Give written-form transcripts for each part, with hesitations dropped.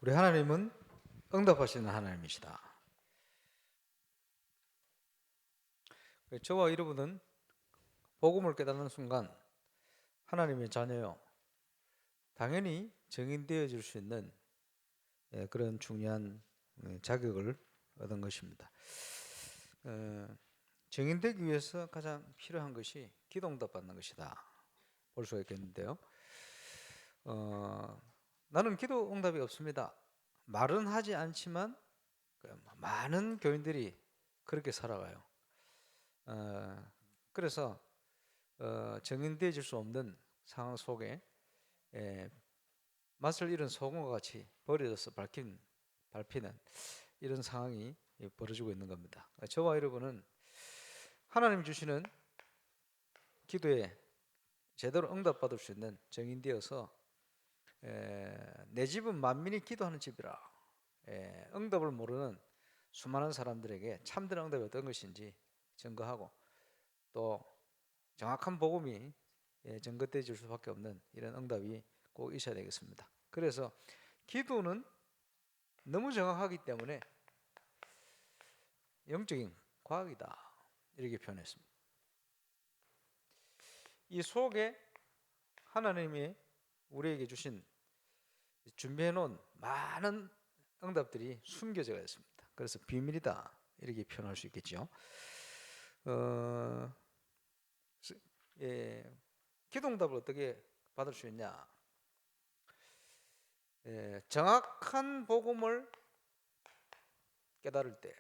우리 하나님은 응답하시는 하나님이시다. 저와 여러분은 복음을 깨닫는 순간 하나님의 자녀요, 당연히 증인되어질 수 있는 그런 중요한 자격을 얻은 것입니다. 증인되기 위해서 가장 필요한 것이 기도응답 받는 것이다 볼 수가 있겠는데요. 나는 기도응답이 없습니다. 말은 하지 않지만 많은 교인들이 그렇게 살아가요. 그래서 정인되어질 수 없는 상황 속에 맛을 잃은 소금과 같이 버려져서 밟히는 이런 상황이 벌어지고 있는 겁니다. 저와 여러분은 하나님 주시는 기도에 제대로 응답받을 수 있는 정인되어서 내 집은 만민이 기도하는 집이라, 응답을 모르는 수많은 사람들에게 참된 응답이 어떤 것인지 증거하고, 또 정확한 복음이 증거되어질 수밖에 없는 이런 응답이 꼭 있어야 되겠습니다. 그래서 기도는 너무 정확하기 때문에 영적인 과학이다, 이렇게 표현했습니다. 이 속에 하나님이 우리에게 주신, 준비해 놓은 많은 응답들이 숨겨져 있습니다. 그래서 비밀이다, 이렇게 표현할 수 있겠죠. 기도응답을 어떻게 받을 수 있냐? 정확한 복음을 깨달을 때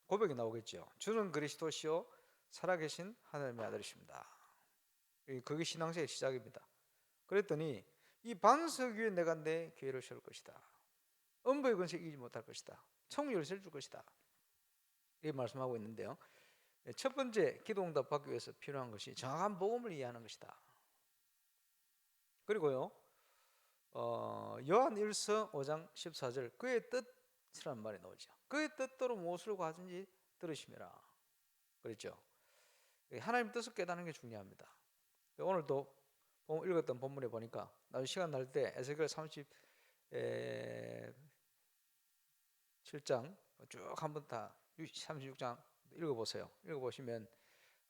고백이 나오겠죠. 주는 그리스도시요 살아계신 하나님의 아들이십니다. 그게 신앙생의 시작입니다. 그랬더니 이 반석 위에 내가 내 교회를 세울 것이다. 음부의 권세 이기지 못할 것이다. 천국 열쇠를 줄 것이다. 이렇게 말씀하고 있는데요. 첫 번째 기도응답 받기 위해서 필요한 것이 정확한 복음을 이해하는 것이다. 그리고요, 요한 1서 5장 14절 그의 뜻이라는 말이 나오죠. 그의 뜻대로 무엇을 구하든지 들으심이라 그랬죠. 하나님 뜻을 깨닫는 게 중요합니다. 오늘도 읽었던 본문에 보니까 나중에 시간 날 때 에스겔 37장 쭉 한번 다 36장 읽어보세요. 읽어보시면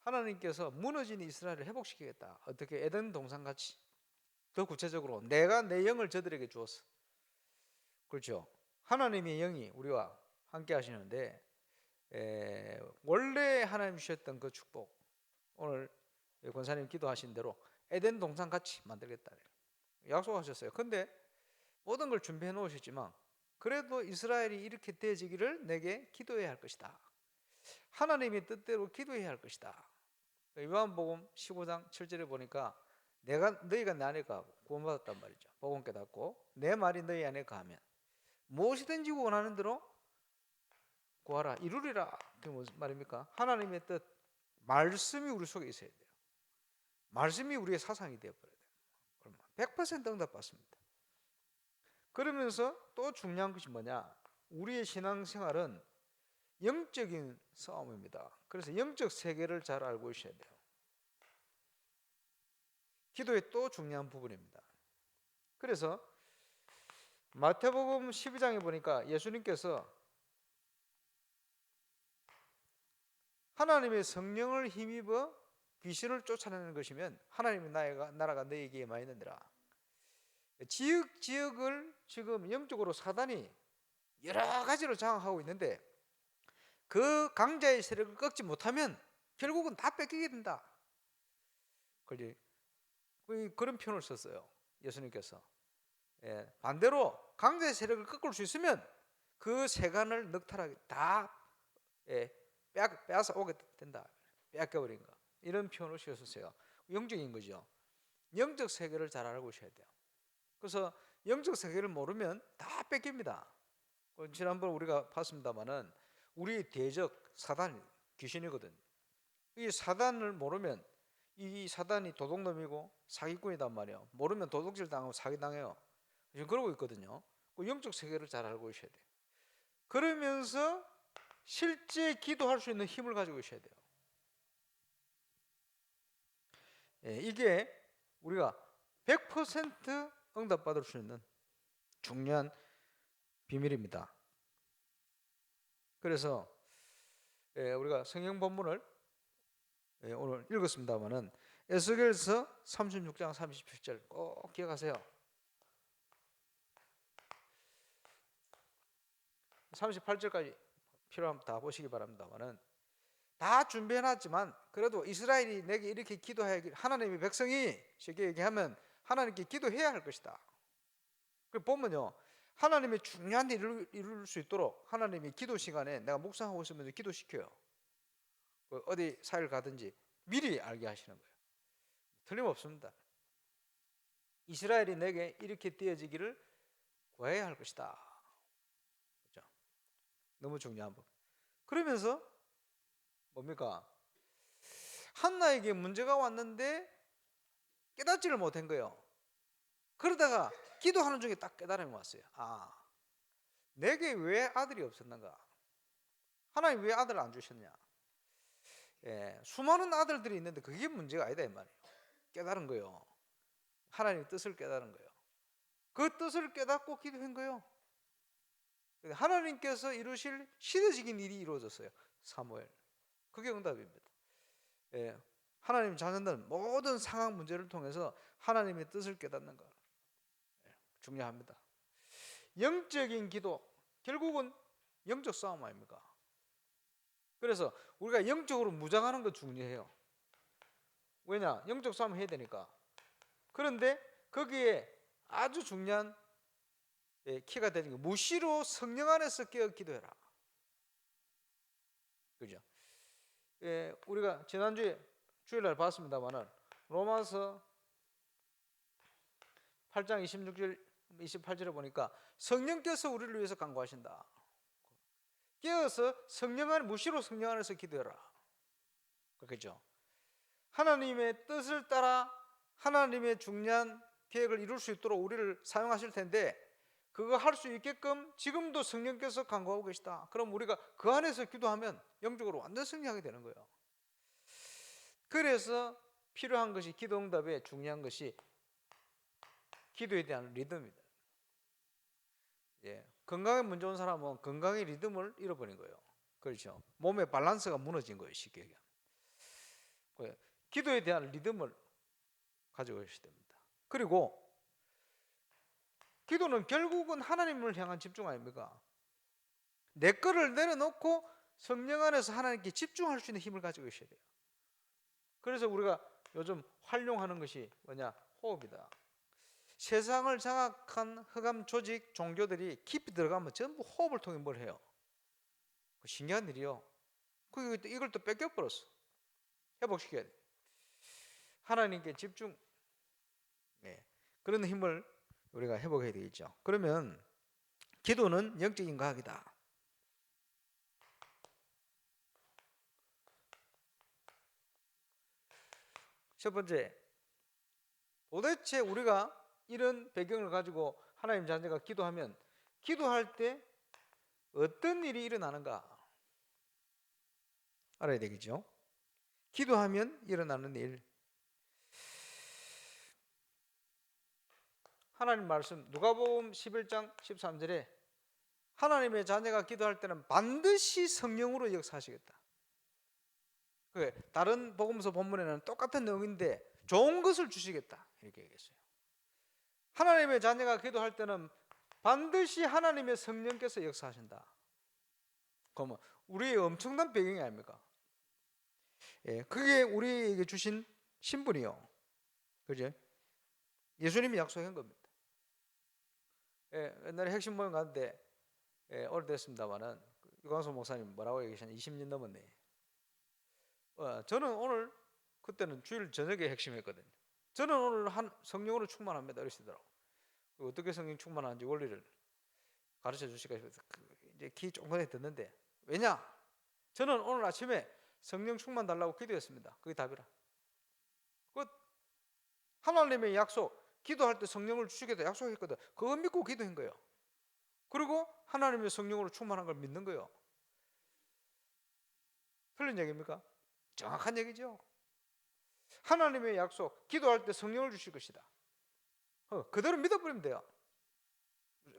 하나님께서 무너진 이스라엘을 회복시키겠다. 어떻게? 에덴 동산같이. 더 구체적으로 내가 내 영을 저들에게 주었어. 그렇죠. 하나님의 영이 우리와 함께 하시는데, 원래 하나님 주셨던 그 축복, 오늘 권사님 기도하신 대로 에덴 동산 같이 만들겠다 약속하셨어요. 근데 모든 걸 준비해 놓으셨지만 그래도 이스라엘이 이렇게 되어지기를 내게 기도해야 할 것이다. 하나님의 뜻대로 기도해야 할 것이다. 요한복음 15장 7절에 보니까 너희가 내 안에 가고 구원받았단 말이죠. 복음 깨닫고 내 말이 너희 안에 가면 무엇이든지 원하는 대로 구하라 이루리라. 그게 무슨 말입니까? 하나님의 뜻, 말씀이 우리 속에 있어야 돼요. 말씀이 우리의 사상이 되어버려야 돼요. 그러면 100% 응답받습니다. 그러면서 또 중요한 것이 뭐냐? 우리의 신앙생활은 영적인 싸움입니다. 그래서 영적 세계를 잘 알고 있어야 돼요. 기도의 또 중요한 부분입니다. 그래서 마태복음 12장에 보니까 예수님께서 하나님의 성령을 힘입어 귀신을 쫓아내는 것이면 하나님의 나라가 너에게 많이 있느니라. 지역을 지금 영적으로 사단이 여러 가지로 장악하고 있는데 그 강자의 세력을 꺾지 못하면 결국은 다 뺏기게 된다. 그런 표현을 썼어요. 예수님께서. 반대로 강자의 세력을 꺾을 수 있으면 그 세간을 넉탈하게 다 빼앗아 오게 된다. 빼앗겨버린 거. 이런 표현을 쓰셨어요. 영적인 거죠. 영적 세계를 잘 알고 있어야 돼요. 그래서 영적 세계를 모르면 다 뺏깁니다. 지난번 우리가 봤습니다마는 우리 대적 사단 귀신이거든. 이 사단을 모르면 이 사단이 도둑놈이고 사기꾼이단 말이에요. 모르면 도둑질 당하고 사기당해요. 지금 그러고 있거든요. 영적 세계를 잘 알고 있어야 돼요. 그러면서 실제 기도할 수 있는 힘을 가지고 있어야 돼요. 이게 우리가 100% 응답받을 수 있는 중요한 비밀입니다. 그래서 우리가 성경 본문을 오늘 읽었습니다만은 에스겔서 36장 37절 꼭 기억하세요. 38절까지 필요하면 다 보시기 바랍니다만은 다 준비해놨지만 그래도 이스라엘이 내게 이렇게 기도해야, 하나님의 백성이 쉽게 얘기하면 하나님께 기도해야 할 것이다. 그 보면요, 하나님의 중요한 일을 이룰 수 있도록 하나님이 기도 시간에 내가 묵상하고 있으면서 기도시켜요. 어디 사회를 가든지 미리 알게 하시는 거예요. 틀림없습니다. 이스라엘이 내게 이렇게 되어지기를 구해야 할 것이다. 그렇죠? 너무 중요한 법. 그러면서 뭡니까? 한나에게 문제가 왔는데 깨닫지를 못한 거예요. 그러다가 기도하는 중에 딱 깨달음이 왔어요. 아, 내게 왜 아들이 없었는가? 하나님 왜 아들을 안 주셨냐? 수많은 아들들이 있는데 그게 문제가 아니다 이 말이에요. 깨달은 거예요. 하나님의 뜻을 깨달은 거예요. 그 뜻을 깨닫고 기도한 거예요. 하나님께서 이루실 시대적인 일이 이루어졌어요. 사무엘. 그게 응답입니다. 하나님 자녀들은 모든 상황 문제를 통해서 하나님의 뜻을 깨닫는 것 중요합니다. 영적인 기도, 결국은 영적 싸움 아닙니까? 그래서 우리가 영적으로 무장하는 거 중요해요. 왜냐? 영적 싸움 해야 되니까. 그런데 거기에 아주 중요한 키가 되는 게 무시로 성령 안에서 깨어 기도해라. 그죠? 우리가 지난주에 주일날 봤습니다만은 로마서 8장 26절 28절에 보니까 성령께서 우리를 위해서 간구하신다. 깨어서 성령 안에, 무시로 성령 안에서 기도해라. 그렇겠죠? 하나님의 뜻을 따라 하나님의 중요한 계획을 이룰 수 있도록 우리를 사용하실 텐데 그거 할 수 있게끔 지금도 성령께서 간구하고 계시다. 그럼 우리가 그 안에서 기도하면 영적으로 완전 승리하게 되는 거예요. 그래서 필요한 것이, 기도 응답에 중요한 것이 기도에 대한 리듬입니다. 건강에 문제 온 사람은 건강의 리듬을 잃어버린 거예요. 그렇죠? 몸의 밸런스가 무너진 거예요. 쉽게 얘기하면. 기도에 대한 리듬을 가지고 계셔야 됩니다. 그리고 기도는 결국은 하나님을 향한 집중 아닙니까? 내 거를 내려놓고 성령 안에서 하나님께 집중할 수 있는 힘을 가지고 계셔야 돼요. 그래서 우리가 요즘 활용하는 것이 뭐냐? 호흡이다. 세상을 장악한 흑암 조직 종교들이 깊이 들어가면 전부 호흡을 통해 뭘 해요? 신기한 일이요. 이걸 또 뺏겨버렸어. 회복시켜야 돼. 하나님께 집중, 그런 힘을 우리가 회복해야 되겠죠. 그러면 기도는 영적인 과학이다. 첫 번째, 도대체 우리가 이런 배경을 가지고 하나님 자녀가 기도하면 기도할 때 어떤 일이 일어나는가 알아야 되겠죠. 기도하면 일어나는 일. 하나님 말씀 누가복음 11장 13절에 하나님의 자녀가 기도할 때는 반드시 성령으로 역사하시겠다. 다른 복음서 본문에는 똑같은 내용인데 좋은 것을 주시겠다 이렇게 얘기했어요. 하나님의 자녀가 기도할 때는 반드시 하나님의 성령께서 역사하신다. 그러면 우리의 엄청난 배경이 아닙니까? 그게 우리에게 주신 신분이요. 그죠? 예수님이 약속한 겁니다. 옛날에 핵심 모임 갔는데 오래됐습니다만은 유광수 목사님 뭐라고 얘기하셨냐? 20년 넘었네. 저는 오늘, 그때는 주일 저녁에 핵심했거든요. 저는 오늘 성령으로 충만합니다 이러시더라고. 어떻게 성령 충만하는지 원리를 가르쳐 주실까 싶어서 이제 귀 쫑긋하게 듣는데, 왜냐? 저는 오늘 아침에 성령 충만 달라고 기도했습니다. 그게 답이라. 하나님의 약속, 기도할 때 성령을 주시겠다 약속했거든. 그거 믿고 기도한 거예요. 그리고 하나님의 성령으로 충만한 걸 믿는 거예요. 틀린 얘기입니까? 정확한 얘기죠. 하나님의 약속, 기도할 때 성령을 주실 것이다. 그대로 믿어버리면 돼요.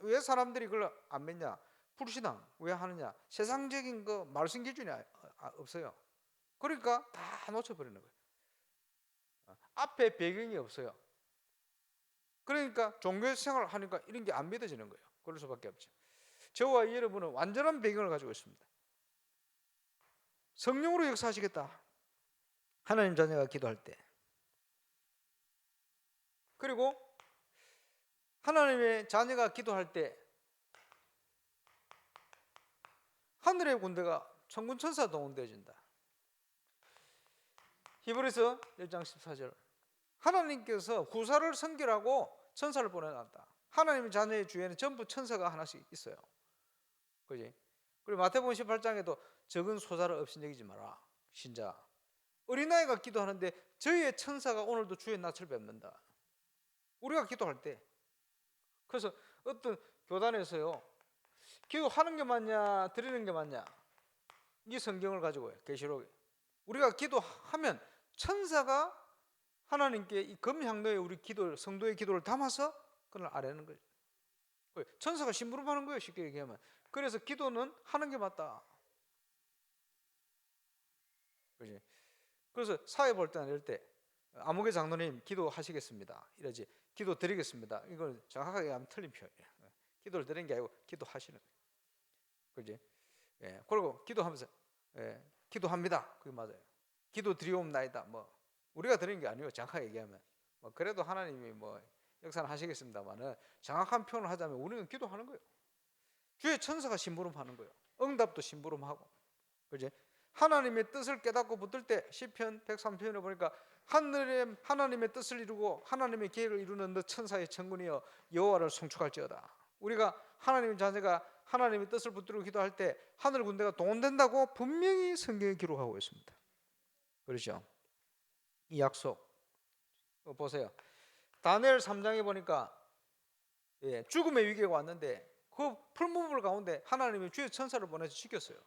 왜 사람들이 그걸 안 믿냐? 불신앙 왜 하느냐? 세상적인 거 말씀 기준이 없어요. 그러니까 다 놓쳐버리는 거예요. 앞에 배경이 없어요. 그러니까 종교 생활을 하니까 이런 게 안 믿어지는 거예요. 그럴 수밖에 없죠. 저와 여러분은 완전한 배경을 가지고 있습니다. 성령으로 역사하시겠다. 하나님 자녀가 기도할 때. 그리고 하나님의 자녀가 기도할 때 하늘의 군대가 천군 천사 동원되어진다. 히브리서 1장 14절. 하나님께서 구사를 선결하고 천사를 보내놨다. 하나님의 자녀의 주위에는 전부 천사가 하나씩 있어요. 그지? 그리고 마태복음 18장에도 적은 소자를 업신여기지 마라. 신자. 어린아이가 기도하는데 저희의 천사가 오늘도 주의 낯을 뵙는다. 우리가 기도할 때. 그래서 어떤 교단에서요, 기도하는 게 맞냐 드리는 게 맞냐, 이 성경을 가지고요, 계시록에 우리가 기도하면 천사가 하나님께 이 금향로에 우리 기도, 성도의 기도를 담아서 그걸 아뢰는 거죠. 천사가 심부름하는 거예요, 쉽게 얘기하면. 그래서 기도는 하는 게 맞다. 그렇지? 그래서 사회 볼 때는 이럴 때 아무개 장로님 기도하시겠습니다 이러지, 기도 드리겠습니다, 이걸 정확하게 하면 틀린 표현이에요. 기도를 드리는 게 아니고 기도하시는 거예요. 그렇지? 예. 그리고 기도하면서 기도합니다, 그게 맞아요. 기도 드리옵나이다, 뭐 우리가 드리는 게 아니고 정확하게 얘기하면 뭐 그래도 하나님이 뭐 역사는 하시겠습니다만은 정확한 표현을 하자면 우리는 기도하는 거예요. 주의 천사가 심부름하는 거예요. 응답도 심부름하고. 그렇지? 하나님의 뜻을 깨닫고 붙들 때 시편 103편에 보니까 하나님의 뜻을 이루고 하나님의 계획을 이루는 너 천사의 천군이여 여호와를 송축할지어다. 우리가 하나님의 자녀가 하나님의 뜻을 붙들고 기도할 때 하늘 군대가 동원된다고 분명히 성경에 기록하고 있습니다. 그렇죠? 이 약속 보세요. 다니엘 3장에 보니까 죽음의 위기가 왔는데 그 풀무불 가운데 하나님이 주의 천사를 보내서 지켰어요.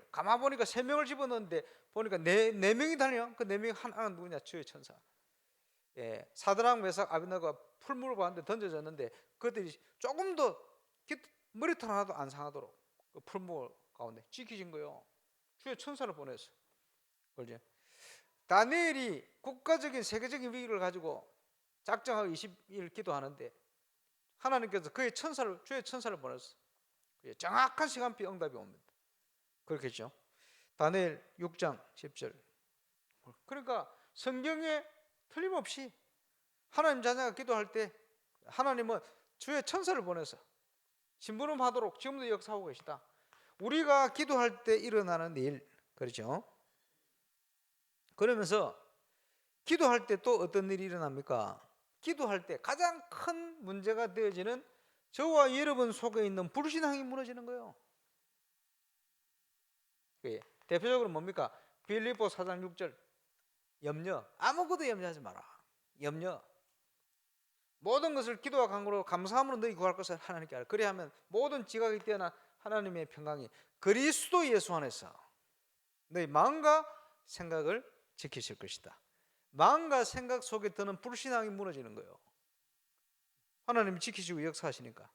가만 보니까 3명을 집어넣었는데 보니까 네 명이 다녀요. 그 4명이 하나는 누구냐? 주의 천사. 사드락 메삭 아벤나고가 풀무불 가운데 던져졌는데 그들이 조금 더 머리털 하나도 안 상하도록 그 풀무불 가운데 지키신 거예요. 주의 천사를 보냈어요. 그렇지? 다니엘이 국가적인 세계적인 위기를 가지고 작정하고 20일 기도하는데 하나님께서 그의 천사를, 주의 천사를 보냈어요. 정확한 시간표에 응답이 옵니다. 그렇겠죠? 다니엘 6장 10절. 그러니까 성경에 틀림없이 하나님 자녀가 기도할 때 하나님은 주의 천사를 보내서 심부름하도록 지금도 역사하고 계시다. 우리가 기도할 때 일어나는 일, 그렇죠? 그러면서 기도할 때 또 어떤 일이 일어납니까? 기도할 때 가장 큰 문제가 되어지는 저와 여러분 속에 있는 불신앙이 무너지는 거예요. 대표적으로 뭡니까? 빌립보 4장 6절. 염려. 아무것도 염려하지 마라. 염려. 모든 것을 기도와 간구로 감사함으로 너희 구할 것을 하나님께 알아. 그리하면 모든 지각이 뛰어난 하나님의 평강이 그리스도 예수 안에서 너희 마음과 생각을 지키실 것이다. 마음과 생각 속에 드는 불신앙이 무너지는 거예요. 하나님이 지키시고 역사하시니까.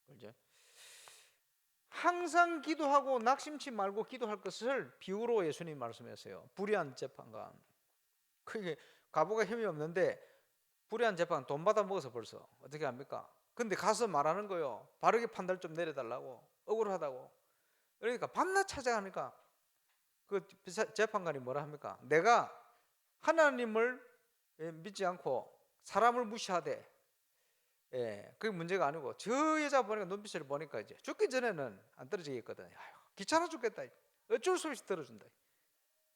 그렇죠? 항상 기도하고 낙심치 말고 기도할 것을 비유로 예수님 말씀하세요. 불의한 재판관. 그게 가부가 힘이 없는데 불의한 재판 돈 받아 먹어서 벌써 어떻게 합니까? 근데 가서 말하는 거예요. 바르게 판단 좀 내려달라고, 억울하다고. 그러니까 밤낮 찾아가니까 그 재판관이 뭐라 합니까? 내가 하나님을 믿지 않고 사람을 무시하되, 그게 문제가 아니고 저 여자 보니까 눈빛을 보니까 이제 죽기 전에는 안 떨어지겠거든. 아유, 귀찮아 죽겠다. 어쩔 수 없이 들어준다.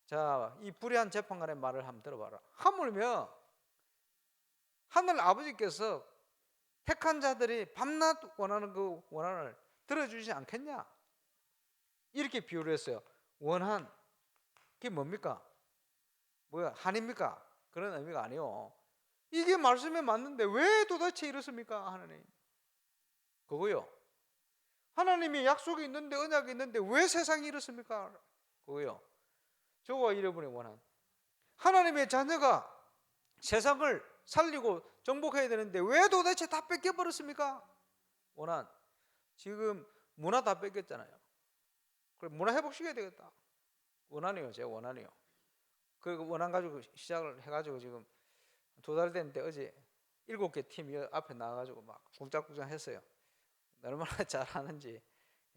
자, 이 불의한 재판관의 말을 한번 들어봐라. 하물며 하늘 아버지께서 택한 자들이 밤낮 원하는 그 원한을 들어주지 않겠냐? 이렇게 비유를 했어요. 원한, 그게 뭡니까? 뭐야, 한입니까? 그런 의미가 아니요. 이게 말씀에 맞는데 왜 도대체 이렇습니까? 하나님. 그거요. 하나님이 약속이 있는데, 언약이 있는데 왜 세상이 이렇습니까? 그거요. 저와 여러분의 원한. 하나님의 자녀가 세상을 살리고 정복해야 되는데 왜 도대체 다 뺏겨버렸습니까? 원한. 지금 문화 다 뺏겼잖아요. 그럼 문화 회복시켜야 되겠다. 원한이요, 제 원한이요. 그 원한 가지고 시작을 해가지고 지금 2달 됐는데 어제 7개 팀이 앞에 나와가지고 막 쿵짝쿵짝 했어요. 얼마나 잘하는지.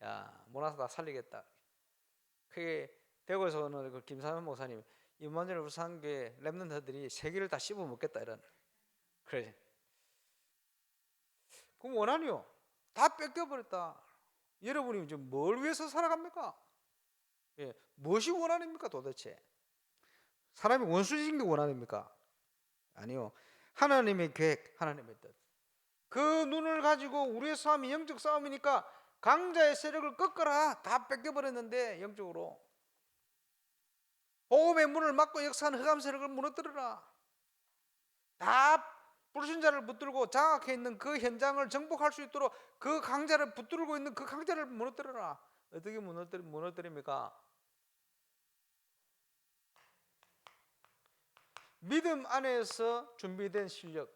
야, 문화 다 살리겠다. 그게 대구에서는 그 김사면 목사님, 임마누엘 울산교회 랩런트들이 세계를 다 씹어 먹겠다 이런. 그래. 그럼 원한이요. 다 뺏겨버렸다. 여러분이 지금 뭘 위해서 살아갑니까? 예, 무엇이 원한입니까 도대체? 사람이 원수적인 게 원한입니까? 아니요. 하나님의 계획, 하나님의 뜻. 그 눈을 가지고 우리의 싸움이 영적 싸움이니까 강자의 세력을 꺾어라. 다 뺏겨버렸는데 영적으로. 복음의 문을 막고 역사하는 흑암 세력을 무너뜨려라. 다 불신자를 붙들고 장악해 있는 그 현장을 정복할 수 있도록 그 강자를 붙들고 있는 그 강자를 무너뜨려라. 어떻게 무너뜨립니까? 믿음 안에서 준비된 실력.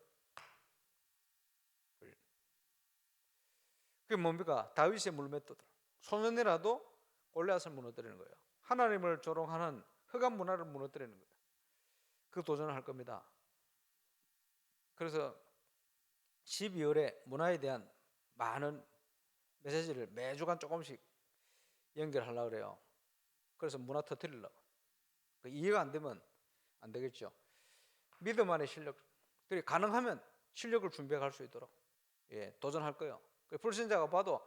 그게 뭡니까? 다윗의 물맷돌. 소년이라도 골리앗을 무너뜨리는 거예요. 하나님을 조롱하는 흑암 문화를 무너뜨리는 거예요. 그 도전을 할 겁니다. 그래서 12월에 문화에 대한 많은 메시지를 매주간 조금씩 연결하려고 그래요. 그래서 문화 터뜨리려고. 이해가 안 되면 안 되겠죠. 믿음 안의 실력들이 가능하면 실력을 준비해 갈 수 있도록 도전할 거예요. 불신자가 봐도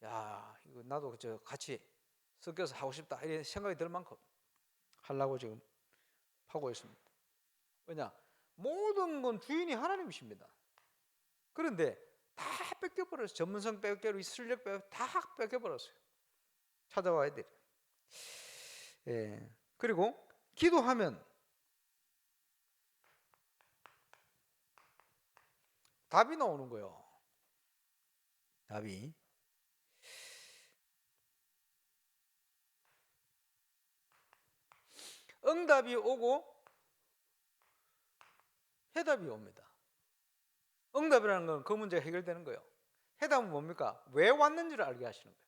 야, 이거 나도 같이 섞여서 하고 싶다 이런 생각이 들 만큼 하려고 지금 하고 있습니다. 왜냐? 모든 건 주인이 하나님이십니다. 그런데 다 뺏겨버렸어요. 전문성 뺏겨버리고 실력 다 뺏겨버렸어요. 찾아와야 돼요. 그리고 기도하면 답이 나오는 거예요. 답이. 응답이 오고 해답이 옵니다. 응답이라는 건 그 문제가 해결되는 거예요. 해답은 뭡니까? 왜 왔는지를 알게 하시는 거예요.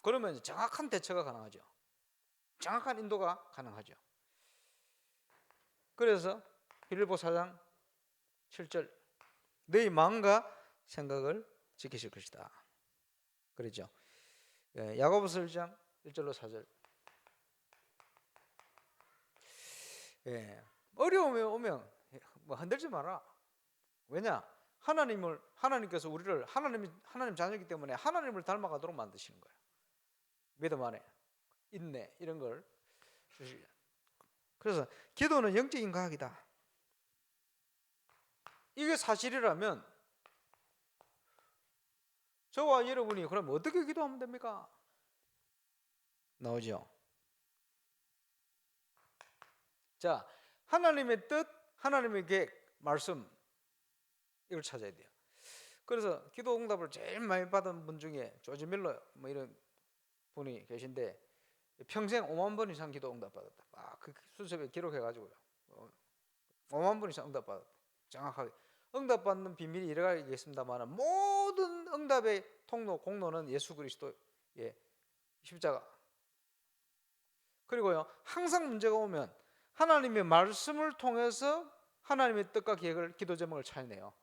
그러면 정확한 대처가 가능하죠. 정확한 인도가 가능하죠. 그래서 빌립보 4장 7절 너희 마음과 생각을 지키실 것이다. 그렇죠. 야고보서 1장 1절로 4절. 어려움이 오면 흔들지 마라. 왜냐? 하나님께서 우리를 하나님 자녀이기 때문에 하나님을 닮아가도록 만드시는 거예요. 믿음 안에 인내 이런 걸 주시죠. 그래서 기도는 영적인 과학이다. 이게 사실이라면 저와 여러분이 그럼 어떻게 기도하면 됩니까? 나오죠. 자, 하나님의 뜻, 하나님의 계획, 말씀 이걸 찾아야 돼요. 그래서 기도 응답을 제일 많이 받은 분 중에 조지 밀러 뭐 이런 분이 계신데 평생 5만 번 이상 기도 응답 받았다. 그 수첩에 기록해가지고요. 5만 번 이상 응답 받았다. 정확하게. 응답 받는 비밀이 여러 가지 있습니다만 모든 응답의 공로는 예수 그리스도 십자가. 그리고요 항상 문제가 오면 하나님의 말씀을 통해서 하나님의 뜻과 계획을 기도 제목을 찾아내요.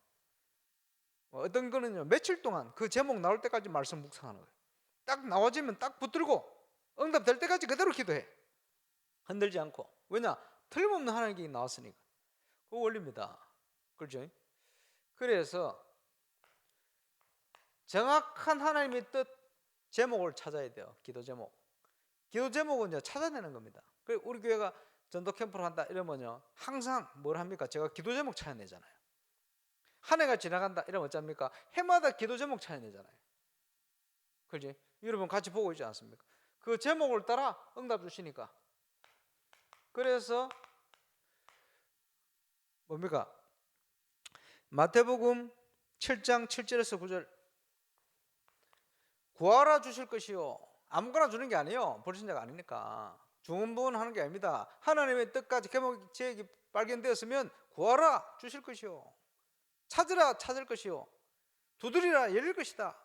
어떤 거는요 며칠 동안 그 제목 나올 때까지 말씀 묵상하는 거예요. 딱 나와지면 딱 붙들고 응답될 때까지 그대로 기도해. 흔들지 않고. 왜냐? 틀림없는 하나님의 계획이 나왔으니까. 그 원리입니다. 그렇죠? 그래서 정확한 하나님의 뜻 제목을 찾아야 돼요. 기도 제목. 기도 제목은 이제 찾아내는 겁니다. 우리 교회가 전도 캠프를 한다 이러면요 항상 뭘 합니까? 제가 기도 제목 찾아내잖아요. 한 해가 지나간다 이러면 어쩝니까? 해마다 기도 제목 찾아내잖아요. 그렇지? 여러분 같이 보고 있지 않습니까? 그 제목을 따라 응답 주시니까. 그래서 뭡니까? 마태복음 7장 7절에서 9절 구하라 주실 것이요. 아무거나 주는 게 아니에요. 불신자가 아니니까. 중언부언하는 게 아닙니다. 하나님의 뜻까지 계획이 발견되었으면 구하라 주실 것이요. 찾으라 찾을 것이요. 두드리라 열릴 것이다.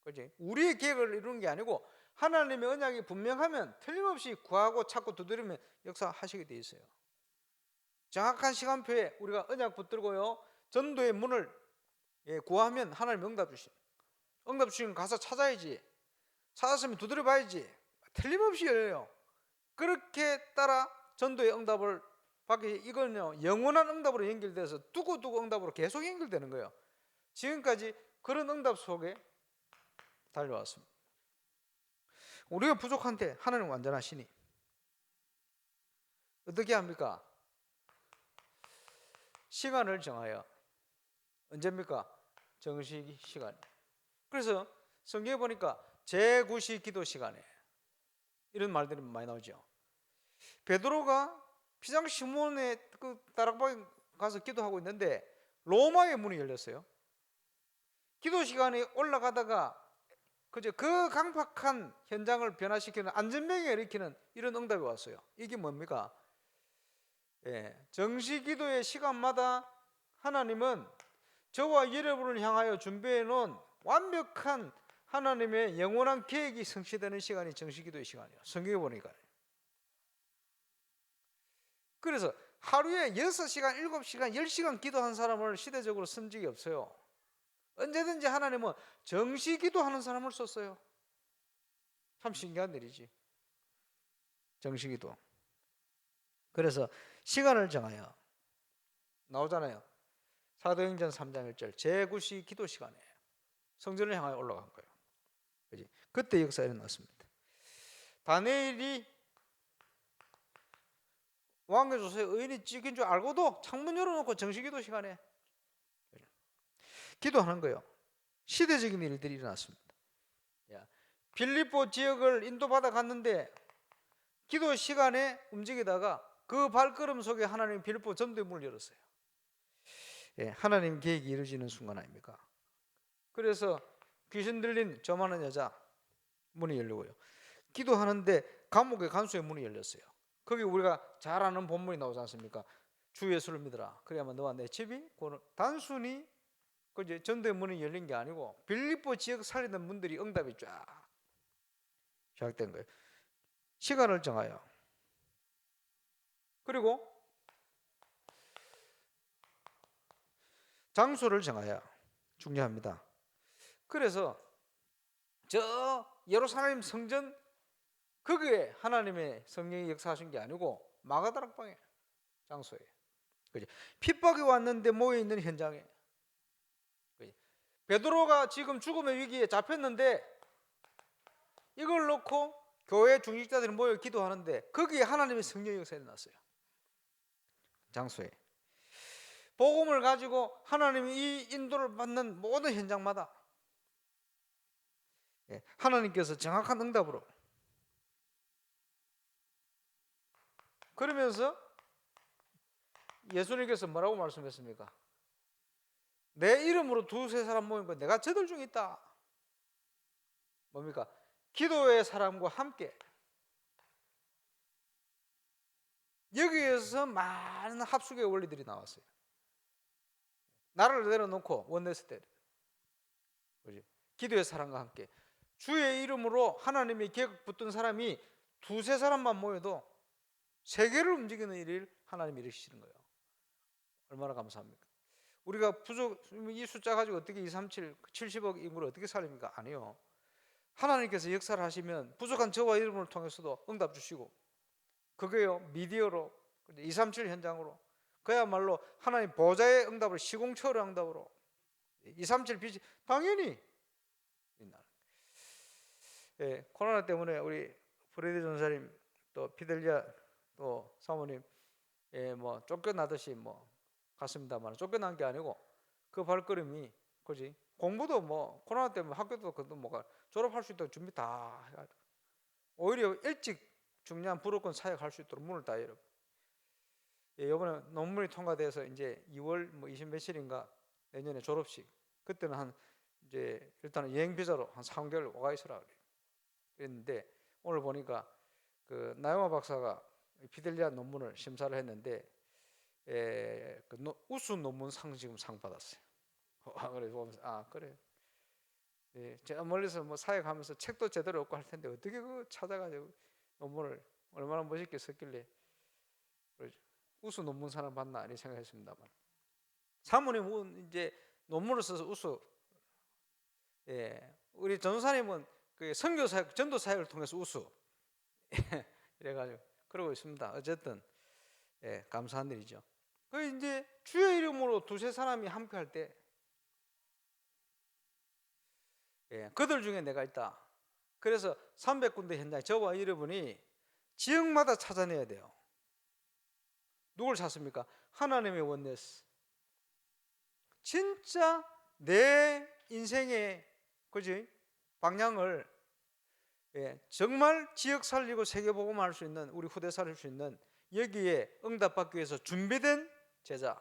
그지? 우리의 계획을 이루는 게 아니고 하나님의 언약이 분명하면 틀림없이 구하고 찾고 두드리면 역사하시게 돼 있어요. 정확한 시간표에 우리가 언약 붙들고요, 전도의 문을 구하면 하나님 응답 주신. 응답 주시면 가서 찾아야지. 찾았으면 두드려 봐야지. 틀림없이 열려요. 그렇게 따라 전도의 응답을 받기, 이거는요 영원한 응답으로 연결돼서 두고두고 응답으로 계속 연결되는 거예요. 지금까지 그런 응답 속에 달려왔습니다. 우리가 부족한데 하나님 완전하시니 어떻게 합니까? 시간을 정하여. 언제입니까? 정식 시간. 그래서 성경에 보니까 제9시 기도 시간에 이런 말들이 많이 나오죠. 베드로가 피장 시몬의 그 다락방에 가서 기도하고 있는데 로마의 문이 열렸어요. 기도 시간에 올라가다가 그저 그 강팍한 현장을 변화시키는 안전병에 일으키는 이런 응답이 왔어요. 이게 뭡니까? 정시 기도의 시간마다 하나님은 저와 여러분을 향하여 준비해 놓은 완벽한 하나님의 영원한 계획이 성취되는 시간이 정시 기도의 시간이에요. 성경에 보니까. 그래서 하루에 6시간, 7시간, 10시간 기도한 사람을 시대적으로 쓴 적이 없어요. 언제든지 하나님은 정시 기도하는 사람을 썼어요. 참 신기한 일이지. 정시 기도. 그래서 시간을 정하여 나오잖아요. 사도행전 3장 1절 제9시 기도 시간에 성전을 향하여 올라간 거예요. 그지? 그때 역사가 일어났습니다. 다니엘이 왕의 조서에 의인이 찍힌 줄 알고도 창문 열어놓고 정시 기도 시간에 기도하는 거예요. 시대적인 일들이 일어났습니다. 빌립보 지역을 인도받아 갔는데 기도 시간에 움직이다가 그 발걸음 속에 하나님 빌립보 전도의 문을 열었어요. 하나님 계획이 이루어지는 순간 아닙니까? 그래서 귀신 들린 저만한 여자 문이 열리고요. 기도하는데 감옥의 간수의 문이 열렸어요. 거기 우리가 잘 아는 본문이 나오지 않습니까? 주 예수를 믿어라. 그래야만 너와 내 집이 단순히 그 전도의 문이 열린 게 아니고 빌립보 지역 살리는 문들이 응답이 쫙 시작된 거예요. 시간을 정하여. 그리고 장소를 정하여. 중요합니다. 그래서 저 예루살렘 성전 거기에 하나님의 성령이 역사하신 게 아니고 마가다락방에 장소에. 그죠? 핍박이 왔는데 모여 있는 현장에. 그죠? 베드로가 지금 죽음의 위기에 잡혔는데 이걸 놓고 교회 중직자들이 모여 기도하는데 거기에 하나님의 성령의 역사가 일어났어요. 장소에. 복음을 가지고 하나님이 이 인도를 받는 모든 현장마다 하나님께서 정확한 응답으로. 그러면서 예수님께서 뭐라고 말씀했습니까? 내 이름으로 두세 사람 모인 거 내가 저들 중에 있다. 뭡니까? 기도의 사람과 함께. 여기에서 많은 합숙의 원리들이 나왔어요. 나를 내려놓고 원내스 때 기도의 사람과 함께 주의 이름으로 하나님의 계획 붙든 사람이 두세 사람만 모여도 세계를 움직이는 일을 하나님이 일으키시는 거예요. 얼마나 감사합니까? 우리가 이 숫자 가지고 어떻게 237, 70억 인구를 어떻게 살립니까? 아니요. 하나님께서 역사를 하시면 부족한 저와 여러분을 통해서도 응답 주시고 그게요 미디어로 237 현장으로 그야말로 하나님 보좌의 응답을 시공초월의 응답으로 237 빛이 당연히 코로나 때문에 우리 프레디 전사님 또 피델리아 또 사모님 뭐 쫓겨나듯이 뭐 갔습니다만 쫓겨난 게 아니고 그 발걸음이 그지 공부도 뭐 코로나 때문에 학교도 그도 뭐가 졸업할 수 있도록 준비 다 해가지고 오히려 일찍 중요한 불호권 사역할 수 있도록 문을 다 열어. 이번에 논문이 통과돼서 이제 2월 뭐 20 며칠인가 내년에 졸업식 그때는 한 이제 일단은 여행 비자로 한 3개월 오가 있으라 그랬는데 오늘 보니까 그 나영화 박사가 피델리아 논문을 심사를 했는데 그 우수 논문 상 지금 상 받았어요. 그래 보면서 그래. 예, 제가 멀리서 뭐 사역하면서 책도 제대로 없고 할 텐데 어떻게 그 찾아가지고 논문을 얼마나 멋있게 썼길래 우수 논문 사람 봤나 이렇게 생각했습니다만 사모님은 이제 논문을 써서 우수. 예, 우리 전도사님은 그 선교 사역, 전도 사역을 통해서 우수. 이래가지고 그러고 있습니다. 어쨌든 감사한 일이죠. 그 이제 주의 이름으로 두세 사람이 함께 할 때, 그들 중에 내가 있다. 그래서 300군데 현장에 저와 여러분이 지역마다 찾아내야 돼요. 누굴 찾습니까? 하나님의 원네스. 진짜 내 인생의 그지 방향을 정말 지역 살리고 세계 복음할 수 있는, 우리 후대 살릴 수 있는, 여기에 응답받기 위해서 준비된 제자,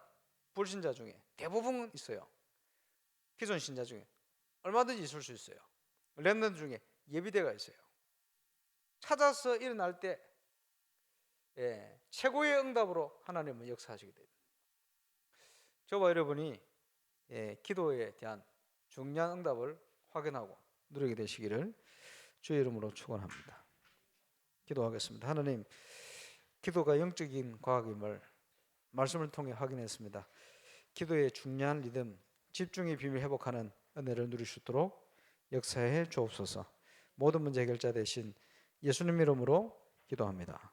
불신자 중에 대부분 있어요. 기존 신자 중에 얼마든지 있을 수 있어요. 렘넌트 중에 예비대가 있어요. 찾아서 일어날 때 최고의 응답으로 하나님은 역사하시게 됩니다. 저와 여러분이 기도에 대한 중요한 응답을 확인하고 누리게 되시기를 주의 이름으로 축원합니다. 기도하겠습니다. 하나님, 기도가 영적인 과학임을 말씀을 통해 확인했습니다. 기도의 중요한 리듬, 집중의 비밀 회복하는 은혜를 누릴 수 있도록 역사해 주옵소서. 모든 문제 해결자 되신 예수님 이름으로 기도합니다.